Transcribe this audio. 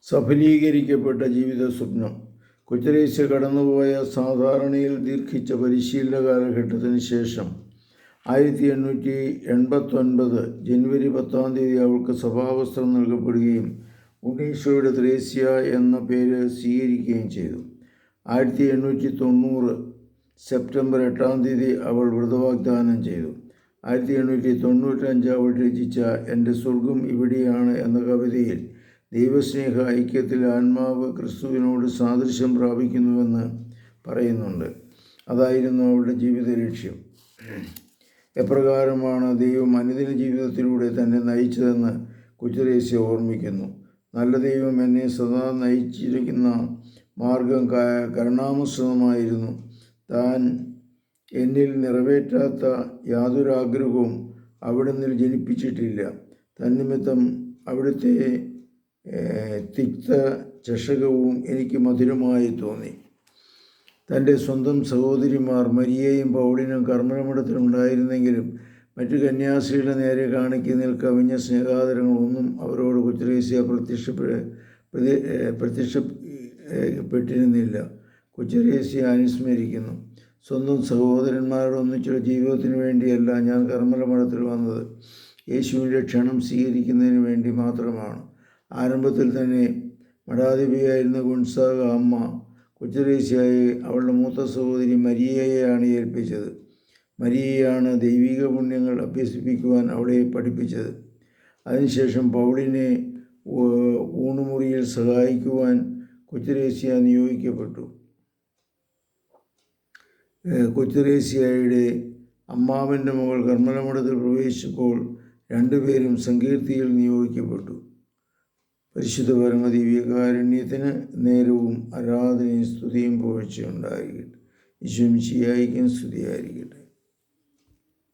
സഫലീകരിക്കപ്പെട്ട ജീവിത സ്വപ്നം. കൊച്ചുത്രേസ്യ കടന്നുപോയ സാധാരണയിൽ ദീർഘിച്ച പരിശീലന കാലഘട്ടത്തിന് ശേഷം 1889 ജനുവരി 10 അവൾക്ക് സഭാവസ്ത്രം നൽകപ്പെടുകയും ഉണ്ണീശോയുടെ ത്രേസ്യ എന്ന പേര് സ്വീകരിക്കുകയും ചെയ്തു. 1890 സെപ്റ്റംബർ 8 അവൾ വ്രതവാഗ്ദാനം ചെയ്തു. 1895 അവൾ രചിച്ച എൻ്റെ സ്വർഗം ഇവിടെയാണ് എന്ന കവിതയിൽ ദൈവസ്നേഹ ഐക്യത്തിൽ ആത്മാവ് ക്രിസ്തുവിനോട് സാദൃശ്യം പ്രാപിക്കുന്നുവെന്ന് പറയുന്നുണ്ട്. അതായിരുന്നു അവളുടെ ജീവിത ലക്ഷ്യം. എപ്രകാരമാണ് ദൈവം അനുദിന ജീവിതത്തിലൂടെ തന്നെ നയിച്ചതെന്ന് കൊച്ചുത്രേസ്യ ഓർമ്മിക്കുന്നു. നല്ല ദൈവം എന്നെ സദാ നയിച്ചിരിക്കുന്ന മാർഗം കരുണാമിശ്രിതമായിരുന്നു. താൻ എന്നിൽ നിറവേറ്റാത്ത യാതൊരാഗ്രഹവും അവിടുന്ന് ജനിപ്പിച്ചിട്ടില്ല. തന്നിമിത്തം അവിടുത്തെ തിക്ത ചഷകവും എനിക്ക് മധുരമായി തോന്നി. തൻ്റെ സ്വന്തം സഹോദരിമാർ മരിയയും പൗളിനും കർമ്മലമഠത്തിലുണ്ടായിരുന്നെങ്കിലും മറ്റു കന്യാസ്ത്രീകളുടെ നേരെ കാണിക്കുന്നതിൽ കവിഞ്ഞ സ്നേഹാദരങ്ങളൊന്നും അവരോട് കൊച്ചുത്രേസ്യ പ്രത്യക്ഷപ്പെട്ടിരുന്നില്ല. കൊച്ചുത്രേസ്യ അനുസ്മരിക്കുന്നു. സ്വന്തം സഹോദരന്മാരുടെ ഒന്നിച്ചുള്ള ജീവിതത്തിന് വേണ്ടിയല്ല ഞാൻ കർമ്മലമഠത്തിൽ വന്നത്, യേശുവിൻ്റെ ക്ഷണം സ്വീകരിക്കുന്നതിന് വേണ്ടി മാത്രമാണ്. ആരംഭത്തിൽ തന്നെ മഠാധിപതിയായിരുന്ന ഗുൺസാഗ അമ്മ കൊച്ചുത്രേസ്യയെ അവളുടെ മൂത്ത സഹോദരി മരിയയെയാണ് ഏൽപ്പിച്ചത്. മരിയയാണ് ദൈവിക പുണ്യങ്ങൾ അഭ്യസിപ്പിക്കുവാൻ അവളെ പഠിപ്പിച്ചത്. അതിനുശേഷം പൗളിനെ ഊണുമുറിയിൽ സഹായിക്കുവാൻ കൊച്ചുത്രേസ്യ നിയോഗിക്കപ്പെട്ടു. കൊച്ചുത്രേസ്യയുടെ അമ്മാവൻ്റെ മകൾ കർമ്മലമഠത്തിൽ പ്രവേശിച്ചപ്പോൾ രണ്ടുപേരും സങ്കീർത്തിയിൽ നിയോഗിക്കപ്പെട്ടു. പരിശുദ്ധ പരമദിവ്യകാരുണ്യത്തിന് നേരവും ആരാധനയും സ്തുതിയും പുകഴ്ചയും ഉണ്ടായിരിക്കട്ടെ. ഈശോ മിശിഹായ്ക്കും സ്തുതിയായിരിക്കട്ടെ.